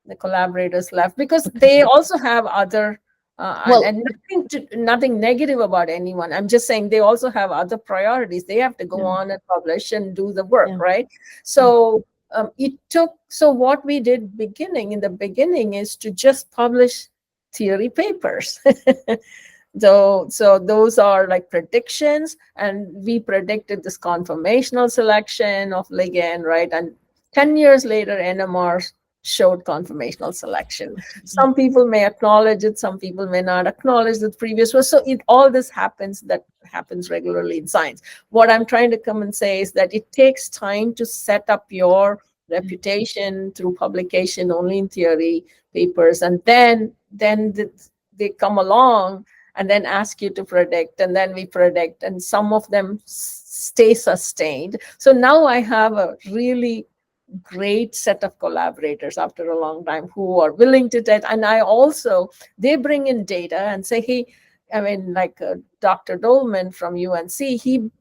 The collaborators left because they also have other, and nothing negative about anyone. I'm just saying they also have other priorities. They have to go on and publish and do the work, right? So so what we did in the beginning is to just publish theory papers. So those are like predictions, and we predicted this conformational selection of ligand, right? And 10 years later, NMR showed conformational selection. Some people may acknowledge it, some people may not acknowledge the previous one. So all this happens regularly in science. What I'm trying to come and say is that it takes time to set up your reputation through publication only in theory papers, and then they come along and then ask you to predict, and then we predict, and some of them stay sustained. So now I have a really great set of collaborators after a long time who are willing to test. And they bring in data and say, hey, I mean, like Dr. Dolman from UNC,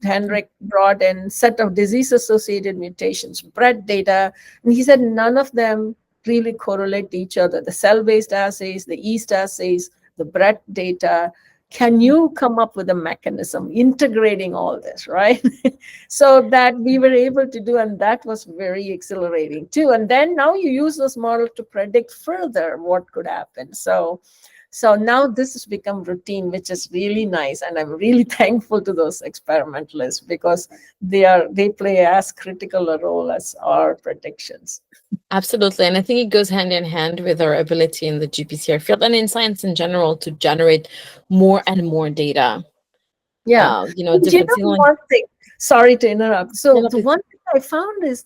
Henrik brought in set of disease-associated mutations, BRET data, and he said none of them really correlate to each other. The cell-based assays, the yeast assays, the BRET data. Can you come up with a mechanism integrating all this, right? So that we were able to do, and that was very exhilarating too. And then now you use this model to predict further what could happen. So now this has become routine, which is really nice. And I'm really thankful to those experimentalists because they play as critical a role as our predictions. Absolutely. And I think it goes hand in hand with our ability in the GPCR field and in science in general to generate more and more data. Yeah. One thing, sorry to interrupt. So the one thing I found is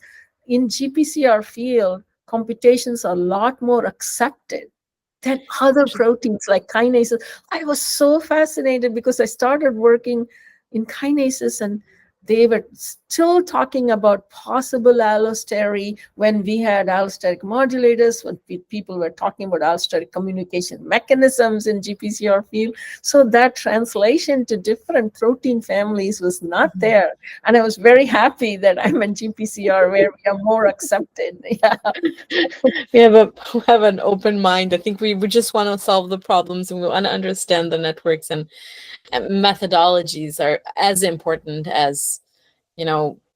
in GPCR field, computations are a lot more accepted than other proteins like kinases. I was so fascinated because I started working in kinases and they were still talking about possible allostery when we had allosteric modulators, when people were talking about allosteric communication mechanisms in GPCR field. So that translation to different protein families was not there. And I was very happy that I'm in GPCR where we are more accepted. Yeah. We have an open mind. I think we just want to solve the problems and we want to understand the networks, and methodologies are as important as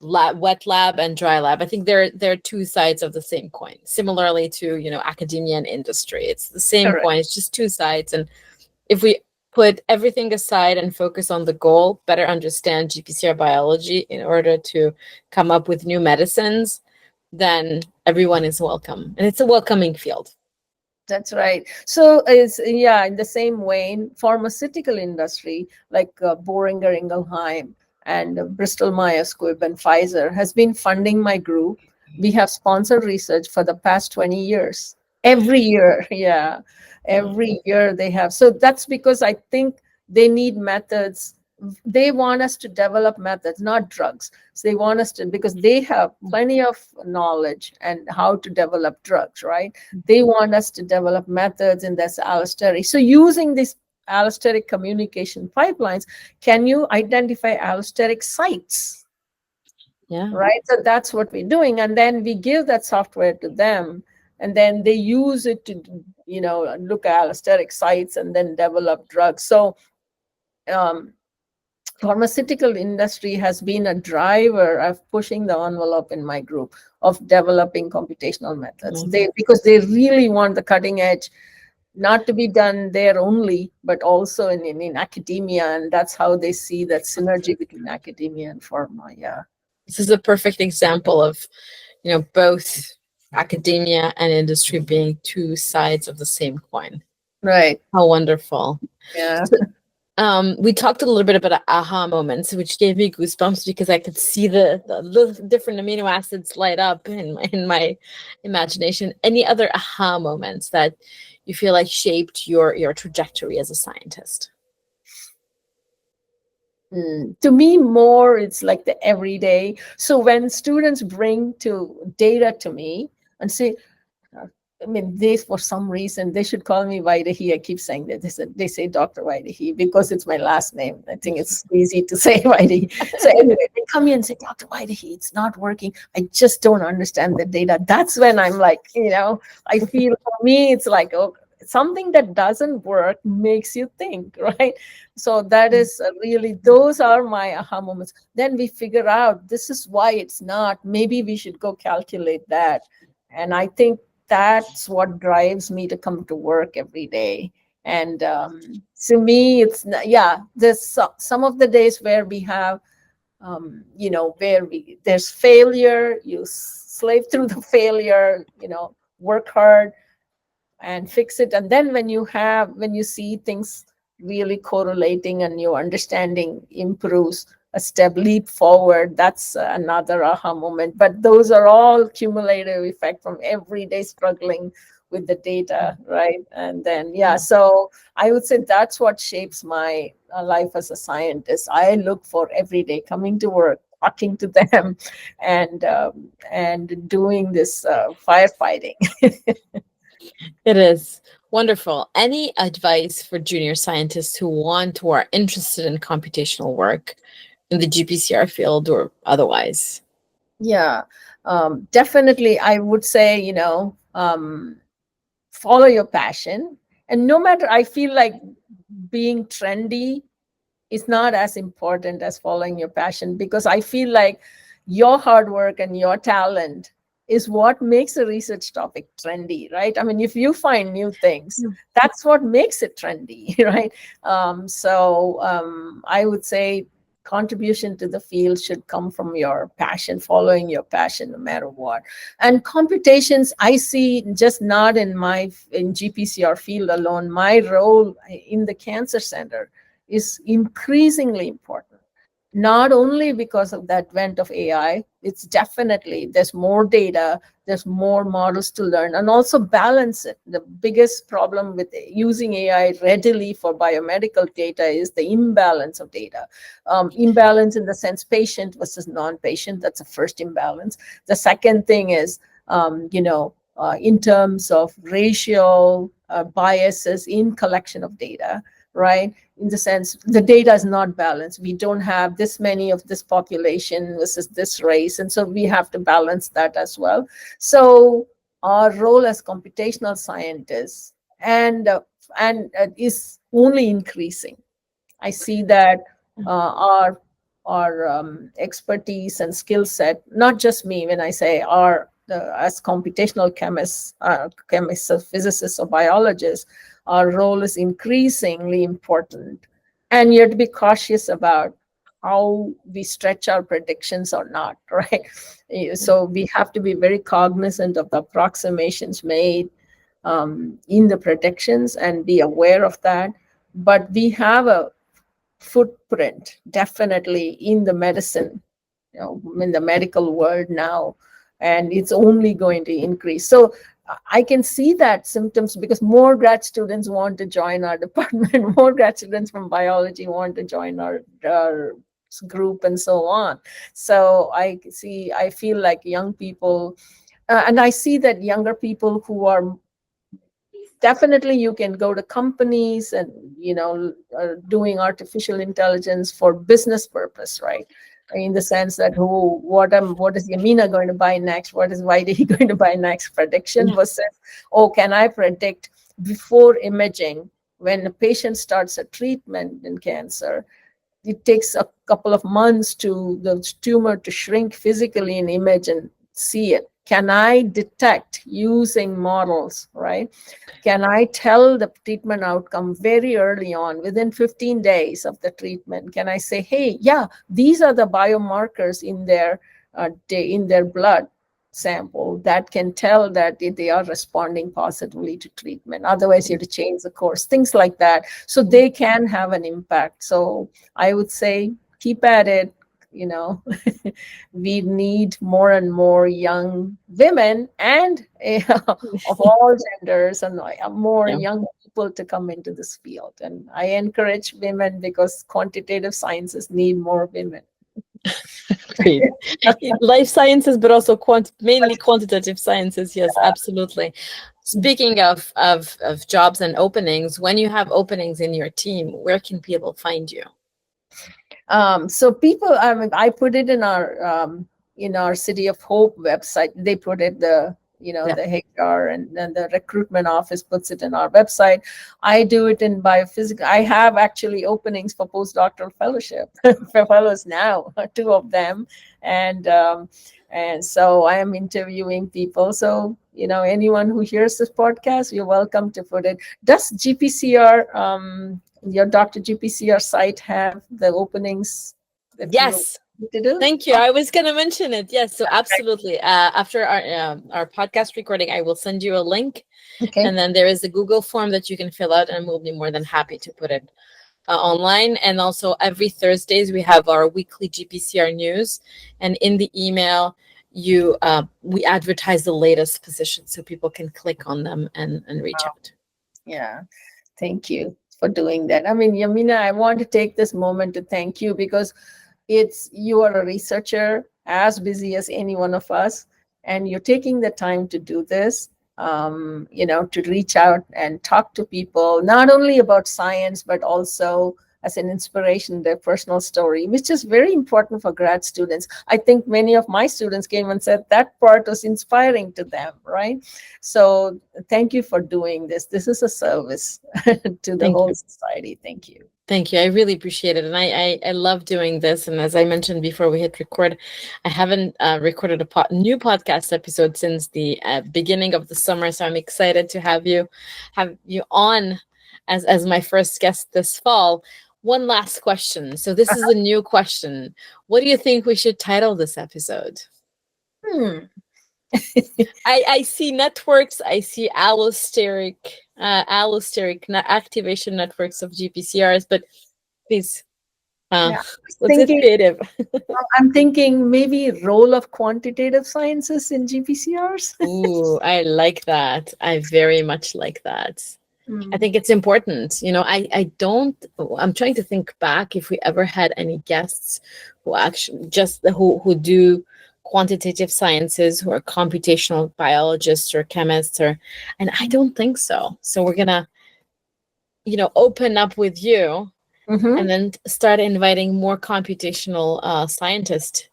wet lab and dry lab. I think they're two sides of the same coin. Similarly to academia and industry, it's the same coin. It's just two sides. And if we put everything aside and focus on the goal, better understand GPCR biology in order to come up with new medicines, then everyone is welcome, and it's a welcoming field. That's right. So in the same way, pharmaceutical industry like Boehringer Ingelheim and Bristol Myers Squibb and Pfizer has been funding my group. We have sponsored research for the past 20 years. Every year, yeah. Every year they have. So that's because I think they need methods. They want us to develop methods, not drugs. So they want us to, because they have plenty of knowledge and how to develop drugs, right? They want us to develop methods in this allosteric. So using these allosteric communication pipelines, can you identify allosteric sites? Yeah. Right. So that's what we're doing. And then we give that software to them, and then they use it to, look at allosteric sites and then develop drugs. So um, pharmaceutical industry has been a driver of pushing the envelope in my group of developing computational methods. Because they really want the cutting edge not to be done there only, but also in academia. And that's how they see that synergy between academia and pharma. Yeah. This is a perfect example of, both academia and industry being two sides of the same coin. Right. How wonderful. Yeah. We talked a little bit about aha moments, which gave me goosebumps because I could see the little different amino acids light up in my imagination. Any other aha moments that you feel like shaped your trajectory as a scientist? To me, more it's like the everyday. So when students bring data to me and say, they, for some reason, they should call me Vaidehi. I keep saying that. They say Dr. Vaidehi because it's my last name. I think it's easy to say Vaidehi. So anyway, they come in and say, Dr. Vaidehi, it's not working. I just don't understand the data. That's when I'm like, I feel for me, it's like, oh, something that doesn't work makes you think, right? So that is really, those are my aha moments. Then we figure out this is why it's not. Maybe we should go calculate that. And I think that's what drives me to come to work every day. And to me, it's, there's some of the days where we have, there's failure, you slave through the failure, work hard and fix it. And then when you see things really correlating and your understanding improves, a step leap forward, that's another aha moment. But those are all cumulative effect from every day struggling with the data, right? And then so I would say that's what shapes my life as a scientist. I look for every day coming to work, talking to them, and doing this firefighting. It is wonderful. Any advice for junior scientists who are interested in computational work in the GPCR field or otherwise? Yeah, definitely. I would say, follow your passion. And no matter, I feel like being trendy is not as important as following your passion, because I feel like your hard work and your talent is what makes a research topic trendy, right? I mean, if you find new things, that's what makes it trendy, right? I would say contribution to the field should come from your passion, following your passion no matter what. And computations, I see just not in GPCR field alone. My role in the cancer center is increasingly important, not only because of the advent of AI. It's definitely, there's more data, there's more models to learn, and also balance it. The biggest problem with using AI readily for biomedical data is the imbalance of data. Imbalance in the sense patient versus non-patient, that's the first imbalance. The second thing is, in terms of racial biases in collection of data, right? In the sense, the data is not balanced. We don't have this many of this population versus this race. And so we have to balance that as well. So our role as computational scientists is only increasing. I see that our expertise and skill set, not just me, when I say as computational chemists, physicists, or biologists, our role is increasingly important. And you have to be cautious about how we stretch our predictions or not, right? So we have to be very cognizant of the approximations made in the predictions and be aware of that. But we have a footprint definitely in the medicine, in the medical world now, and it's only going to increase. So I can see that symptoms because more grad students want to join our department, more grad students from biology want to join our group and so on. So I feel like young people, and I see that younger people who are definitely, you can go to companies and doing artificial intelligence for business purpose, right? In the sense that what is Yamina going to buy next, what is Vaidehi going to buy next, prediction versus, oh, can I predict before imaging, when a patient starts a treatment in cancer, it takes a couple of months to the tumor to shrink physically in image and see it. Can I detect using models, right? Can I tell the treatment outcome very early on, within 15 days of the treatment? Can I say, hey, yeah, these are the biomarkers in their blood sample that can tell that they are responding positively to treatment. Otherwise, you have to change the course, things like that. So they can have an impact. So I would say keep at it. We need more and more young women and of all genders and more Yeah. young people to come into this field. And I encourage women because quantitative sciences need more women. Great. Life sciences, but also mainly quantitative sciences. Yes, absolutely. Speaking of jobs and openings, when you have openings in your team, where can people find you? So people, I put it in our City of Hope website. They put it the HR and then the recruitment office puts it in our website. I do it in biophysics. I have actually openings for postdoctoral fellowship for fellows now, two of them, and so I am interviewing people. So anyone who hears this podcast, you're welcome to put it. Does GPCR your Dr. GPCR site have the openings that Yes. to do? Thank you. I was going to mention it. Yes. So absolutely. After our podcast recording, I will send you a link. Okay. And then there is a Google form that you can fill out, and we'll be more than happy to put it online. And also every Thursdays, we have our weekly GPCR news. And in the email, we advertise the latest positions so people can click on them and reach out. Yeah. Thank you for doing that. I mean, Yamina, I want to take this moment to thank you because you are a researcher as busy as any one of us, and you're taking the time to do this, to reach out and talk to people, not only about science, but also as an inspiration, their personal story, which is very important for grad students. I think many of my students came and said that part was inspiring to them, right? So thank you for doing this. This is a service to the whole society. Thank you. Thank you. I really appreciate it. And I love doing this. And as I mentioned before we hit record, I haven't recorded a new podcast episode since the beginning of the summer. So I'm excited to have you on as my first guest this fall. One last question. So this is a new question. What do you think we should title this episode? I see networks. I see allosteric activation networks of GPCRs, but please, let's get creative. I'm thinking maybe role of quantitative sciences in GPCRs. Ooh, I like that. I very much like that. I think it's important. I'm trying to think back if we ever had any guests who actually who do quantitative sciences, who are computational biologists or chemists, and I don't think so. So we're gonna, open up with you, and then start inviting more computational scientists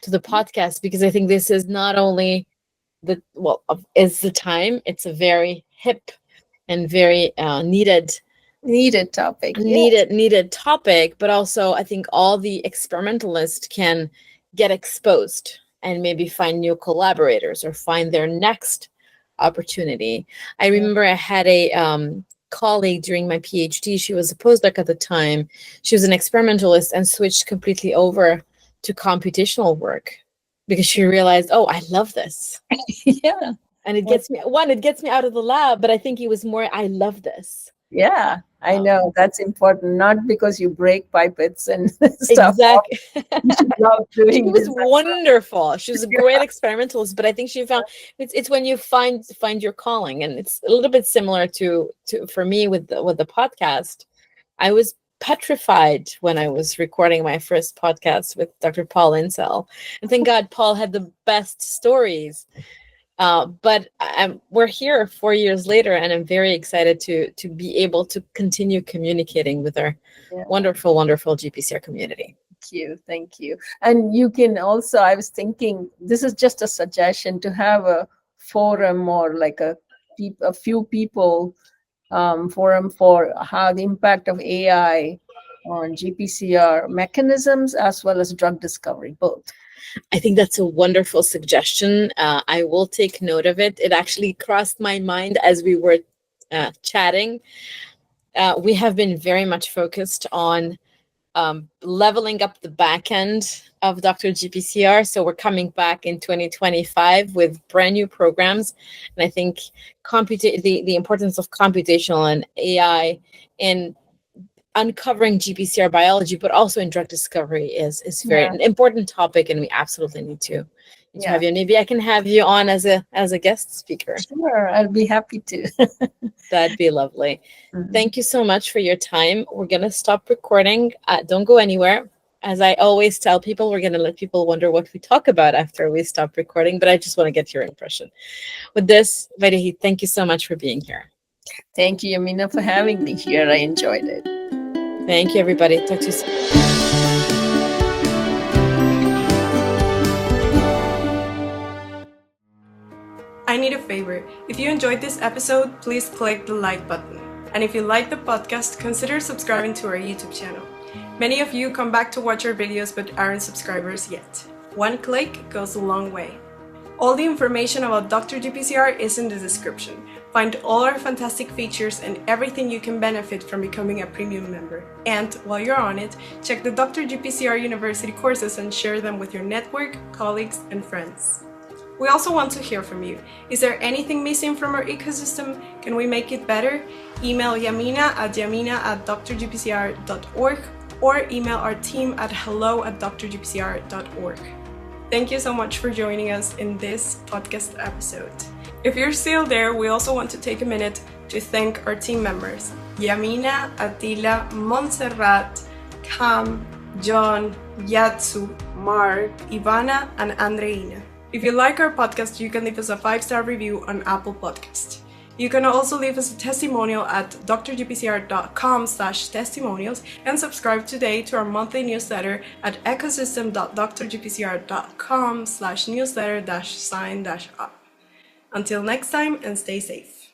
to the podcast, because I think this is not only is the time. It's a very hip and very needed topic. Needed topic, but also I think all the experimentalists can get exposed and maybe find new collaborators or find their next opportunity. I remember I had a colleague during my PhD. She was a postdoc at the time. She was an experimentalist and switched completely over to computational work because she realized, oh, I love this. Yeah. And it gets me out of the lab, but I think it was more, I love this. Yeah, I Um, know that's important. Not because you break pipettes and stuff. exactly. You should love She doing was this. wonderful. She was a great experimentalist, but I think she found it's when you find your calling, and it's a little bit similar to for me with the podcast. I was petrified when I was recording my first podcast with Dr. Paul Insel, and thank God Paul had the best stories. But we're here 4 years later, and I'm very excited to be able to continue communicating with our Yeah. wonderful, wonderful GPCR community. Thank you. And you can also, I was thinking, this is just a suggestion to have a forum or like a few people forum for how the impact of AI on GPCR mechanisms as well as drug discovery, both. I think that's a wonderful suggestion. I will take note of it. It actually crossed my mind as we were chatting. We have been very much focused on leveling up the back end of Dr. GPCR. So we're coming back in 2025 with brand new programs. And I think the importance of computational and AI in uncovering GPCR biology, but also in drug discovery is very an important topic, and we absolutely need to have you. Maybe I can have you on as a guest speaker. Sure, I'll be happy to. That'd be lovely. Thank you so much for your time. We're gonna stop recording. Don't go anywhere. As I always tell people, we're gonna let people wonder what we talk about after we stop recording, but I just want to get your impression. With this, Vaidehi, thank you so much for being here. Thank you, Yamina, for having me here. I enjoyed it. Thank you, everybody. Talk to you soon. I need a favor. If you enjoyed this episode, please click the like button. And if you like the podcast, consider subscribing to our YouTube channel. Many of you come back to watch our videos but aren't subscribers yet. One click goes a long way. All the information about Dr. GPCR is in the description. Find all our fantastic features and everything you can benefit from becoming a premium member. And while you're on it, check the Dr. GPCR University courses and share them with your network, colleagues, and friends. We also want to hear from you. Is there anything missing from our ecosystem? Can we make it better? Email Yamina at drgpcr.org or email our team at hello@drgpcr.org. Thank you so much for joining us in this podcast episode. If you're still there, we also want to take a minute to thank our team members: Yamina, Attila, Montserrat, Cam, John, Yatsu, Mark, Ivana, and Andreina. If you like our podcast, you can leave us a 5-star review on Apple Podcast. You can also leave us a testimonial at drgpcr.com/testimonials and subscribe today to our monthly newsletter at ecosystem.drgpcr.com/newsletter-sign-up. Until next time, and stay safe.